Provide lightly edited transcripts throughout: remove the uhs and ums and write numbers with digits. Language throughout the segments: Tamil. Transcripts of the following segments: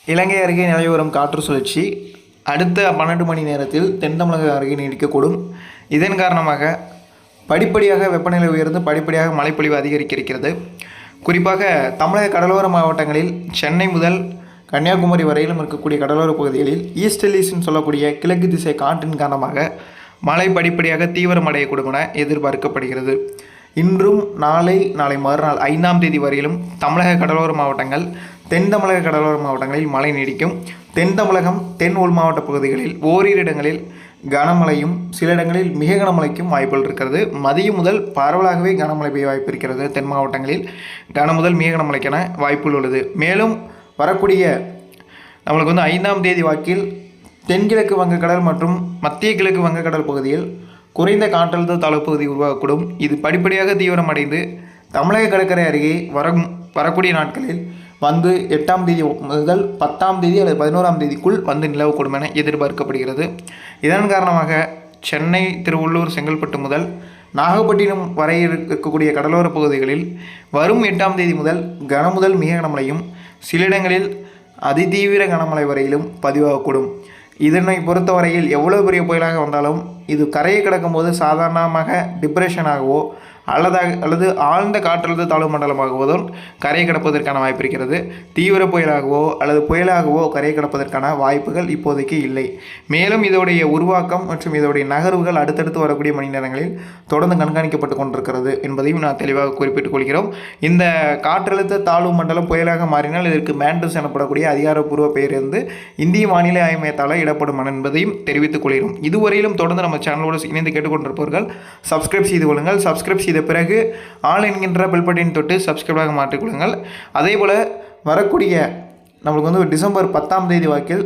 இலங்கை அருகே நிலவி வரும் காற்று சுழற்சி அடுத்த 12 மணி நேரத்தில் தென் தமிழக அருகே நீடிக்கக்கூடும். இதன் காரணமாக படிப்படியாக வெப்பநிலை உயர்ந்து படிப்படியாக மழைப்பொழிவு அதிகரிக்க இருக்கிறது. குறிப்பாக தமிழக கடலோர மாவட்டங்களில் சென்னை முதல் கன்னியாகுமரி வரையிலும் இருக்கக்கூடிய கடலோர பகுதிகளில் ஈஸ்டர்லீஸ்ன்னு சொல்லக்கூடிய கிழக்கு திசை காற்றின் காரணமாக மழை படிப்படியாக தீவிரமடையக்கூடும் என எதிர்பார்க்கப்படுகிறது. இன்றும் நாளை மறுநாள் 5ஆம் தேதி வரையிலும் தமிழக கடலோர மாவட்டங்கள் தென் தமிழக கடலோர மாவட்டங்களில் மழை நீடிக்கும். தென் தமிழகம் தென் உள் மாவட்ட பகுதிகளில் ஓரிரு இடங்களில் கனமழையும் சில இடங்களில் மிக கனமழைக்கும் வாய்ப்புகள் இருக்கிறது. மதியம் முதல் பரவலாகவே கனமழை பெய்ய வாய்ப்பு இருக்கிறது. தென் மாவட்டங்களில் முதல் மிக கனமழைக்கான வாய்ப்புகள் உள்ளது. மேலும் வரக்கூடிய நம்மளுக்கு 5ஆம் தேதி வாக்கில் தென்கிழக்கு வங்கக்கடல் மற்றும் மத்திய கிழக்கு வங்கக்கடல் பகுதியில் குறைந்த காற்றழுத்த தாழ்வு பகுதி உருவாகக்கூடும். இது படிப்படியாக தீவிரமடைந்து தமிழக கடற்கரை அருகே வரக்கூடிய நாட்களில் வந்து 8ஆம் தேதி முதல் 10ஆம் தேதி அல்லது 11ஆம் தேதிக்குள் வந்து நிலவக்கூடும் என எதிர்பார்க்கப்படுகிறது. இதன் காரணமாக சென்னை, திருவள்ளூர், செங்கல்பட்டு முதல் நாகப்பட்டினம் வரை இருக்கக்கூடிய கடலோர பகுதிகளில் வரும் 8ஆம் தேதி முதல் மிக கனமழையும் சில இடங்களில் அதிதீவிர கனமழை வரையிலும் பதிவாகக்கூடும். இதனை பொறுத்தவரையில் எவ்வளோ பெரிய புயலாக வந்தாலும் இது கரையை கடக்கும் போது சாதாரணமாக டிப்ரெஷனாகவோ அல்லது ஆழ்ந்த காற்றழுத்த தாழ்வு மண்டலமாகவோ கரையை கடப்பதற்கான வாய்ப்பு இருக்கிறது. தீவிர புயலாகவோ அல்லது புயலாகவோ கரையை கடப்பதற்கான வாய்ப்புகள் இப்போதைக்கு இல்லை. மேலும் இதோடைய உருவாக்கம் மற்றும் இதோடைய நகர்வுகள் அடுத்தடுத்து வரக்கூடிய மணி நேரங்களில் தொடர்ந்து கண்காணிக்கப்பட்டு கொண்டிருக்கிறது என்பதையும் நான் தெளிவாக குறிப்பிட்டுக் கொள்கிறோம். இந்த காற்றழுத்த தாழ்வு மண்டலம் புயலாக மாறினால் இதற்கு மேண்டஸ் எனப்படக்கூடிய அதிகாரப்பூர்வ பெயர் இந்திய வானிலை ஆய்வு மையத்தால் இடப்படும் என்பதையும் தெரிவித்துக் கொள்கிறோம். இதுவரையிலும் தொடர்ந்து நம்ம சேனலோடு இணைந்து கேட்டுக்கொண்டிருப்பவர்கள் சப்ஸ்கிரைப் செய்து கொள்ளுங்கள். சப்ஸ்கிரைப் செய்த பிறகு ஆல் என்கின்ற பெல் பட்டனை தொட்டு சப்ஸ்கிரைபாக மாற்றிக்கொள்ளுங்கள். அதே போல் வரக்கூடிய நம்மளுக்கு டிசம்பர் 10ஆம் தேதி வாக்கில்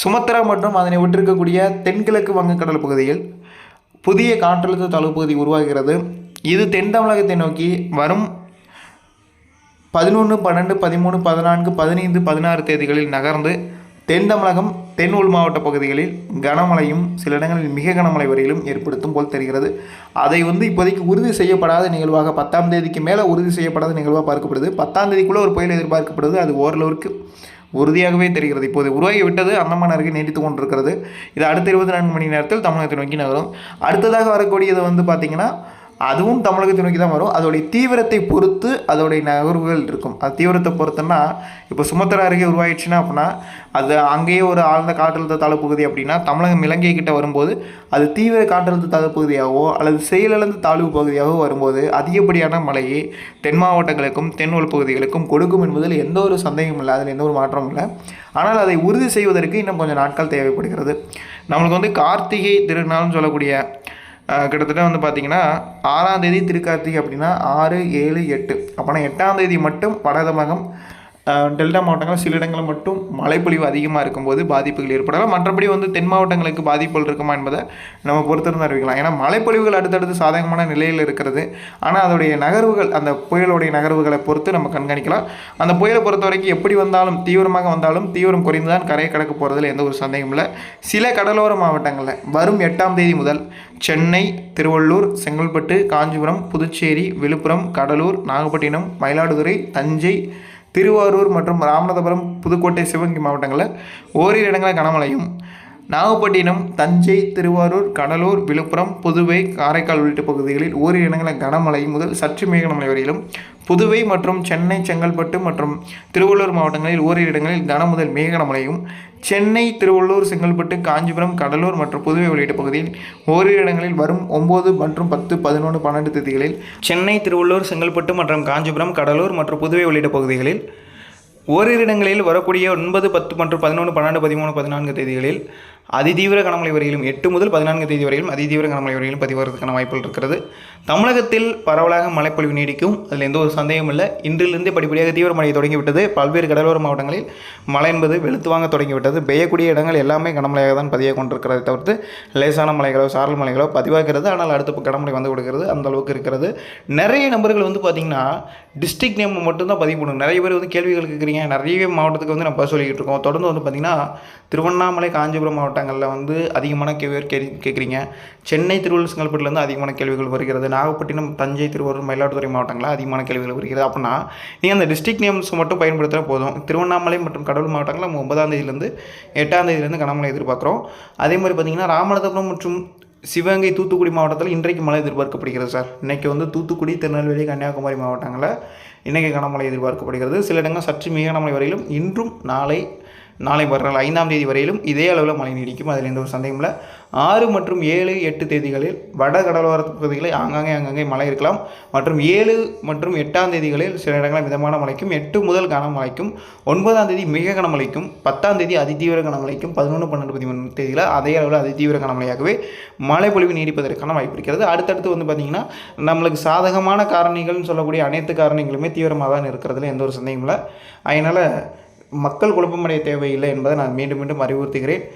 சுமத்ரா மற்றும் அதனை விட்டிருக்கக்கூடிய தென்கிழக்கு வங்கக்கடல் பகுதியில் புதிய காற்றழுத்த தாழ்வு பகுதி உருவாகிறது. இது தென் தமிழகத்தை நோக்கி வரும் 11, 12, 13, 14, 15, 16 தேதிகளில் நகர்ந்து தென் தமிழகம் தென் உள் மாவட்ட பகுதிகளில் கனமழையும் சில இடங்களில் மிக கனமழை வரையிலும் ஏற்படுத்தும் போல் தெரிகிறது. அதை இப்போதைக்கு உறுதி செய்யப்படாத நிகழ்வாக 10ஆம் தேதிக்கு மேலே உறுதி செய்யப்படாத நிகழ்வாக பார்க்கப்படுது. 10ஆம் தேதிக்குள்ளே ஒரு புயல் எதிர்பார்க்கப்படுது. அது ஓரளவுக்கு உறுதியாகவே தெரிகிறது. இப்போது உருவாகி விட்டது அந்தமான் அருகே நீடித்து கொண்டிருக்கிறது. இது அடுத்த 24 மணி நேரத்தில் தமிழகத்தை நோக்கி நகரும். அடுத்ததாக வரக்கூடியது பார்த்திங்கன்னா அதுவும் தமிழகத்தை நோக்கி தான் வரும். அதோடைய தீவிரத்தை பொறுத்து அதோடைய நகர்வுகள் இருக்கும். அது தீவிரத்தை பொறுத்துன்னா இப்போ சுமத்ரா அருகே உருவாயிடுச்சுன்னா அப்படின்னா அது அங்கேயே ஒரு ஆழ்ந்த காற்றழுத்த தாழ்வு பகுதி அப்படின்னா தமிழகம் இலங்கை கிட்ட வரும்போது அது தீவிர காற்றழுத்த தாழ்வு பகுதியாகவோ அல்லது செயலிழந்த தாழ்வு பகுதியாகவோ வரும்போது அதிகப்படியான மழையை தென் மாவட்டங்களுக்கும் தென் உள் பகுதிகளுக்கும் கொடுக்கும் என்பதில் எந்த ஒரு சந்தேகமும் இல்லை. அதில் எந்த ஒரு மாற்றமும் இல்லை. ஆனால் அதை உறுதி செய்வதற்கு இன்னும் கொஞ்சம் நாட்கள் தேவைப்படுகிறது. நம்மளுக்கு கார்த்திகை திருநாள்னு சொல்லக்கூடிய கிட்டத்தட்ட பார்த்திங்கன்னா 6ஆம் தேதி திருக்கார்த்திகை அப்படின்னா 6, 7, 8 அப்போனா 8ஆம் தேதி மட்டும் வட தமிழகம் டெல்டா மாவட்டங்கள் சில இடங்களில் மட்டும் மழைப்பொழிவு அதிகமாக இருக்கும்போது பாதிப்புகள் ஏற்படலாம். மற்றபடி தென் மாவட்டங்களுக்கு பாதிப்புகள் இருக்குமா என்பதை நம்ம பொறுத்திருந்து அறிவிக்கலாம். ஏன்னா மழைப்பொழிவுகள் அடுத்தடுத்து சாதகமான நிலையில் இருக்கிறது. ஆனால் அதோடைய நகர்வுகள் அந்த புயலுடைய நகர்வுகளை பொறுத்து நம்ம கண்காணிக்கலாம். அந்த புயலை பொறுத்த வரைக்கும் எப்படி வந்தாலும் தீவிரமாக வந்தாலும் தீவிரம் குறைந்து தான் கரையை கடக்க போகிறதுல எந்த ஒரு சந்தேகம் இல்லை. சில கடலோர மாவட்டங்களில் வரும் 8ஆம் தேதி முதல் சென்னை, திருவள்ளூர், செங்கல்பட்டு, காஞ்சிபுரம், புதுச்சேரி, விழுப்புரம், கடலூர், நாகப்பட்டினம், மயிலாடுதுறை, தஞ்சை, திருவாரூர் மற்றும் ராமநாதபுரம், புதுக்கோட்டை, சிவகங்கை மாவட்டங்களில் ஓரிரு இடங்களில் கனமழையும், நாகப்பட்டினம், தஞ்சை, திருவாரூர், கடலூர், விழுப்புரம், புதுவை, காரைக்கால் உள்ளிட்ட பகுதிகளில் ஓரிரு இடங்களில் கனமழை முதல் சற்று மிக கனமழை வரையிலும், புதுவை மற்றும் சென்னை, செங்கல்பட்டு மற்றும் திருவள்ளூர் மாவட்டங்களில் ஓரிரு இடங்களில் கன முதல் மிக கனமழையும், சென்னை, திருவள்ளூர், செங்கல்பட்டு, காஞ்சிபுரம், கடலூர் மற்றும் புதுவை உள்ளிட்ட பகுதியில் ஓரிரு இடங்களில் வரும் 9 மற்றும் 10, 11, 12 தேதிகளில் சென்னை, திருவள்ளூர், செங்கல்பட்டு மற்றும் காஞ்சிபுரம், கடலூர் மற்றும் புதுவை உள்ளிட்ட பகுதிகளில் ஓரிரு இடங்களில் வரக்கூடிய 9, 10 மற்றும் 11, 12, 13, 14 தேதிகளில் அதிதீவிர கனமழை வரையிலும் 8 முதல் 14 தேதி வரையிலும் அதிதீவிர கனமழை வரையிலும் பதிவாகிறதுக்கான வாய்ப்புகள் இருக்கிறது. தமிழகத்தில் பரவலாக மழைப்பொழிவு நீடிக்கும். அதில் எந்த ஒரு சந்தேகமும் இல்லை. இன்றிலிருந்தே படிப்படியாக தீவிரமழை தொடங்கிவிட்டது. பல்வேறு கடலோர மாவட்டங்களில் மழை என்பது வெளுத்து வாங்க தொடங்கிவிட்டது. பெய்யக்கூடிய இடங்கள் எல்லாமே கனமழையாக தான் பதிவாக கொண்டிருக்கிறதை தவிர்த்து லேசான மலைகளோ சாரல் மலைகளோ பதிவாகிறது. ஆனால் அடுத்த கனமழை வந்து கொடுக்கிறது. அந்த அளவுக்கு இருக்கிறது. நிறைய நபர்கள் பார்த்திங்கன்னா டிஸ்ட்ரிக்ட் நேம் மட்டும்தான் பதிவு பண்ணுங்க. நிறைய பேர் கேள்விகள் கேட்குறீங்க. நிறைய மாவட்டத்துக்கு நம்ம சொல்லிக்கிட்டு இருக்கோம். தொடர்ந்து பார்த்திங்கன்னா திருவண்ணாமலை, காஞ்சிபுரம் மாவட்டம், மாவட்டங்களில் வந்து அதிகமான கேள்விகள் கேட்குறீங்க. சென்னை, திருவள்ளூர், செங்கல்பட்டுலேருந்து அதிகமான கேள்விகள் வருகிறது. நாகப்பட்டினம், தஞ்சை, திருவாரூர், மயிலாடுதுறை மாவட்டங்களில் அதிகமான கேள்விகள் வருகிறது. அப்படின்னா நீங்கள் அந்த டிஸ்ட்ரிக்ட் நேம்ஸ் மட்டும் பயன்படுத்தினா போதும். திருவண்ணாமலை மற்றும் கடலூர் மாவட்டங்களில் நம்ம 9ஆம் தேதியிலேருந்து 8ஆம் தேதியிலேருந்து கனமழை எதிர்பார்க்குறோம். அதே மாதிரி பார்த்திங்கன்னா ராமநாதபுரம் மற்றும் சிவகங்கை, தூத்துக்குடி மாவட்டத்தில் இன்றைக்கு மழை எதிர்பார்க்கப்படுகிறது சார். இன்றைக்கி வந்து தூத்துக்குடி, திருநெல்வேலி, கன்னியாகுமரி மாவட்டங்களில் இன்றைக்கி கனமழை எதிர்பார்க்கப்படுகிறது. சில இடங்கள் சற்று மிக கனமழை வரையிலும் இன்றும் நாளை மறுநாள் 5ஆம் தேதி வரையிலும் இதே அளவில் மழை நீடிக்கும். அதில் எந்த ஒரு சந்தேகமும் இல்லை. 6 மற்றும் 7, 8 தேதிகளில் வட கடலோர பகுதிகளில் ஆங்காங்கே மழை இருக்கலாம். மற்றும் 7 மற்றும் 8ஆம் தேதிகளில் சில இடங்களில் மிதமான மழைக்கும், 8 முதல் கனமழைக்கும், 9ஆம் தேதி மிக கனமழைக்கும், 10ஆம் தேதி அதிதீவிர கனமழைக்கும், 11, 12, 13 தேதியில் அதே அளவில் அதிதீவிர கனமழையாகவே மழை பொழிவு நீடிப்பதற்கான வாய்ப்பு இருக்கிறது. அடுத்தடுத்து வந்து பார்த்திங்கன்னா நம்மளுக்கு சாதகமான காரணிகள்னு சொல்லக்கூடிய அனைத்து காரணிகளுமே தீவிரமாக தான் இருக்கிறதுல எந்த ஒரு சந்தேகமும் இல்லை. அதனால் மக்கள் குழப்பமடைய தேவையில்லை என்பதை நான் மீண்டும் மீண்டும் அறிவுறுத்துகிறேன்.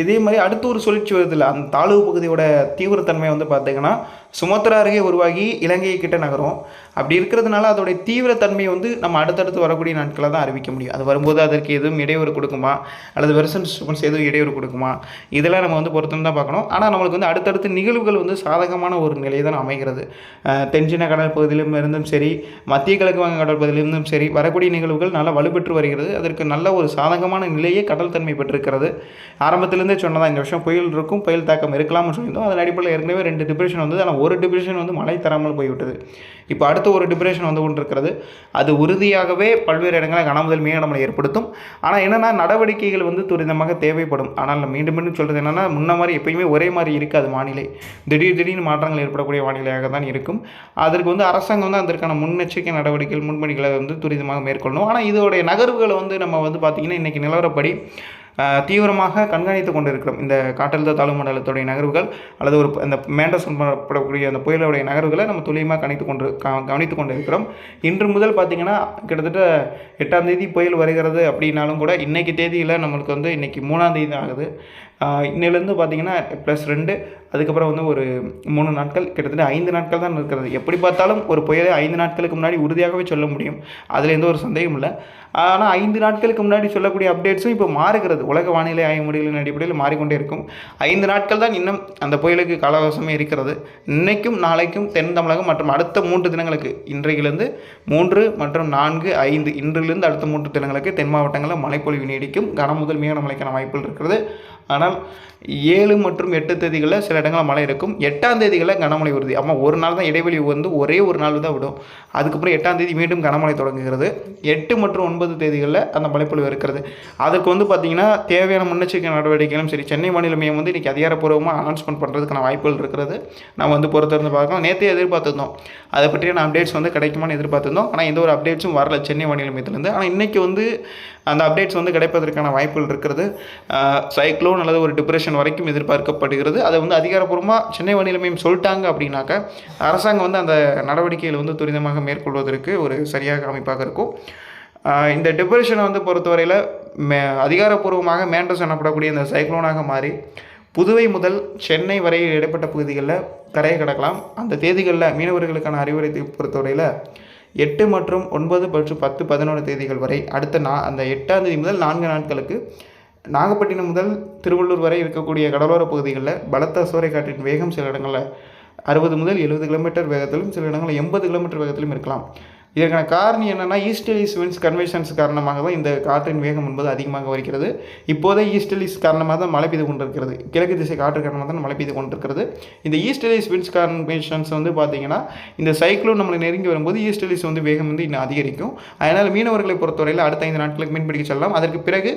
இதே மாதிரி அடுத்த ஒரு சுழற்சி வருதில்லை, அந்த தாழ்வு பகுதியோட தீவிரத்தன்மை வந்து பார்த்திங்கன்னா சுமத்ரா அருகே உருவாகி இலங்கை கிட்ட நகரும். அப்படி இருக்கிறதுனால அதோடைய தீவிரத்தன்மையை வந்து நம்ம அடுத்தடுத்து வரக்கூடிய நாட்களை தான் அறிவிக்க முடியும். அது வரும்போது அதற்கு எதுவும் இடையூறு கொடுக்குமா, அல்லது வெர்சன் டிஸ்டர்பன்ஸ் எதுவும் இடையூறு கொடுக்குமா, இதெல்லாம் நம்ம வந்து பொறுத்து தான் பார்க்கணும். ஆனால் நம்மளுக்கு வந்து அடுத்தடுத்து நிகழ்வுகள் வந்து சாதகமான ஒரு நிலையை தான் அமைகிறது. தென்சீன கடல் பகுதியிலும் இருந்தும் சரி, மத்திய கிழக்கு வங்க கடல் பகுதியிலிருந்தும் சரி வரக்கூடிய நிகழ்வுகள் நல்லா வலுப்பெற்று வருகிறது. அதற்கு நல்ல ஒரு சாதகமான நிலையே கடல் தன்மை பெற்றிருக்கிறது. ஆரம்பத்திலேருந்தே சொன்னதான் இந்த வருஷம் புயல் இருக்கும், புயல் தாக்கம் இருக்கலாம்னு சொல்லியிருந்தோம். அதன் அடிப்படையில் ஏற்கனவே 2 டிப்ரெஷன் வந்தது. ஆனால் ஒரு டிப்ரெஷன் வந்து மழை தராமல் போய்விட்டது. இப்போ அடுத்த ஒரு டிப்ரெஷன் வந்து கொண்டிருக்கிறது. அது உறுதியாகவே பல்வேறு இடங்களில் கனமுதல் மிக கனமழை ஏற்படுத்தும். ஆனால் என்னென்னா நடவடிக்கைகள் வந்து துரிதமாக தேவைப்படும். ஆனால் மீண்டும் மீண்டும் சொல்கிறது என்னென்னா முன்ன மாதிரி எப்பயுமே ஒரே மாதிரி இருக்காது வானிலை. திடீர்னு மாற்றங்கள் ஏற்படக்கூடிய வானிலையாக தான் இருக்கும். அதற்கு வந்து அரசாங்கம் வந்து அதற்கான முன்னெச்சரிக்கை நடவடிக்கைகள், முன்பணிகளை வந்து துரிதமாக மேற்கொள்ளணும். ஆனால் இதோடைய நகர்வுகளை வந்து நம்ம வந்து பார்த்திங்கன்னா இன்றைக்கி நிலவரப்படி தீவிரமாக கண்காணித்து கொண்டு இருக்கிறோம். இந்த காற்றழுத்த தாழ்வு மண்டலத்துடைய நகர்வுகள் அல்லது ஒரு அந்த மேண்டஸ் படக்கூடிய அந்த புயலுடைய நகர்வுகளை நம்ம துல்லியமாக கவனித்து கொண்டு இருக்கிறோம். இன்று முதல் பார்த்திங்கன்னா கிட்டத்தட்ட 8ஆம் தேதி புயல் வருகிறது அப்படின்னாலும் கூட இன்றைக்கி தேதியில் நம்மளுக்கு வந்து இன்றைக்கி 3ஆம் தேதி தான் ஆகுது. இன்னிலேருந்து பார்த்திங்கன்னா +2, அதுக்கப்புறம் வந்து ஒரு 3 நாட்கள், கிட்டத்தட்ட 5 நாட்கள் தான் இருக்கிறது. எப்படி பார்த்தாலும் ஒரு புயலை 5 நாட்களுக்கு முன்னாடி உறுதியாகவே சொல்ல முடியும். அதில் எந்த ஒரு சந்தேகம் இல்லை. ஆனால் 5 நாட்களுக்கு முன்னாடி சொல்லக்கூடிய அப்டேட்ஸும் இப்போ மாறுகிறது. உலக வானிலை ஆய்வு முடிவுகளின் அடிப்படையில் மாறிக்கொண்டே இருக்கும். 5 நாட்கள் தான் இன்னும் அந்த புயலுக்கு காலவசமே இருக்கிறது. இன்றைக்கும் நாளைக்கும் தென் தமிழகம் மற்றும் அடுத்த 3 தினங்களுக்கு, இன்றையிலிருந்து 3 மற்றும் 4, 5 இன்றிலிருந்து அடுத்த 3 தினங்களுக்கு தென் மாவட்டங்களில் மழைப்பொழிவு நீடிக்கும். கனமுதல் மிக கனமழைக்கான வாய்ப்புகள் இருக்கிறது. ஆனால் 7 மற்றும் 8 தேதிகளில் சில இடங்களில் மழை இருக்கும். 8ஆம் தேதிகளில் கனமழை வருது. ஆமாம், ஒரு நாள் தான் இடைவெளி வந்து ஒரே ஒரு நாள் தான் விடும். அதுக்கப்புறம் 8ஆம் தேதி மீண்டும் கனமழை தொடங்குகிறது. 8 மற்றும் 9 தேதிகளில் அந்த மழைப்பொழிவு இருக்கிறது. அதுக்கு வந்து பார்த்திங்கன்னா தேவையான முன்னெச்சரிக்கை நடவடிக்கைகளும் சரி, சென்னை வானிலை மையம் வந்து இன்றைக்கி அதிகாரப்பூர்வமாக அனௌன்ஸ்மெண்ட் பண்ணுறதுக்கான வாய்ப்புகள் இருக்கிறது. நம்ம வந்து பொறுத்திருந்து பார்க்கலாம். நேற்றே எதிர்பார்த்துருந்தோம், அதை பற்றியான அப்டேட்ஸ் வந்து கிடைக்குமான்னு எதிர்பார்த்துருந்தோம். ஆனால் எந்த ஒரு அப்டேட்ஸும் வரல சென்னை வானிலை மையத்திலேருந்து. ஆனால் இன்றைக்கி வந்து அந்த அப்டேட்ஸ் வந்து கிடைப்பதற்கான வாய்ப்புகள் இருக்கிறது. சைக்ளோன் அல்லது ஒரு டிப்ரெஷன் வரைக்கும் எதிர்பார்க்கப்படுகிறது. அதை வந்து அதிகாரப்பூர்வமாக சென்னை வானிலை மையம் சொல்லிட்டாங்க அப்படின்னாக்கா அரசாங்கம் வந்து அந்த நடவடிக்கைகளை வந்து துரிதமாக மேற்கொள்வதற்கு ஒரு சரியாக அமைப்பாக இருக்கும். இந்த டிப்ரெஷனை வந்து பொறுத்தவரையில் அதிகாரப்பூர்வமாக மேண்டஸ் எனப்படக்கூடிய இந்த சைக்ளோனாக மாறி புதுவை முதல் சென்னை வரை இடைப்பட்ட பகுதிகளில் கரையை கடக்கலாம். அந்த தேதிகளில் மீனவர்களுக்கான அறிவுரை பொறுத்தவரையில் 8 மற்றும் 9 மற்றும் 10, 11 தேதிகள் வரை அடுத்த அந்த 8ஆம் தேதி முதல் 4 நாட்களுக்கு நாகப்பட்டினம் முதல் திருவள்ளூர் வரை இருக்கக்கூடிய கடலோர பகுதிகளில் பலத்த சூறைக்காற்றின் வேகம் சில இடங்களில் 60 முதல் 70 கிலோமீட்டர் வேகத்திலும், சில இடங்களில் 80 கிலோமீட்டர் வேகத்திலும் இருக்கலாம். இதற்கான காரணம் என்னென்னா ஈஸ்டர்லீஸ் விண்ட்ஸ் கன்வென்ஷன்ஸ் காரணமாக தான் இந்த காற்றின் வேகம் என்பது அதிகமாக வருகிறது. இப்போதே ஈஸ்டர்லீஸ் காரணமாக தான் மழை பெய்து கொண்டிருக்கிறது. கிழக்கு திசை காற்று காரணமாக தான் மழை பெய்து கொண்டிருக்கிறது. இந்த ஈஸ்டர்லீஸ் விண்ட்ஸ் கன்வென்ஷன்ஸ் வந்து பார்த்திங்கன்னா இந்த சைக்ளோன் நம்மளை நெருங்கி வரும்போது ஈஸ்டர்லீஸ் வந்து வேகம் வந்து இன்னும் அதிகரிக்கும். அதனால் மீனவர்களை பொறுத்தவரையில் அடுத்த 5 நாட்களுக்கு மீன்பிடிக்க செல்லலாம். அதற்கு பிறகு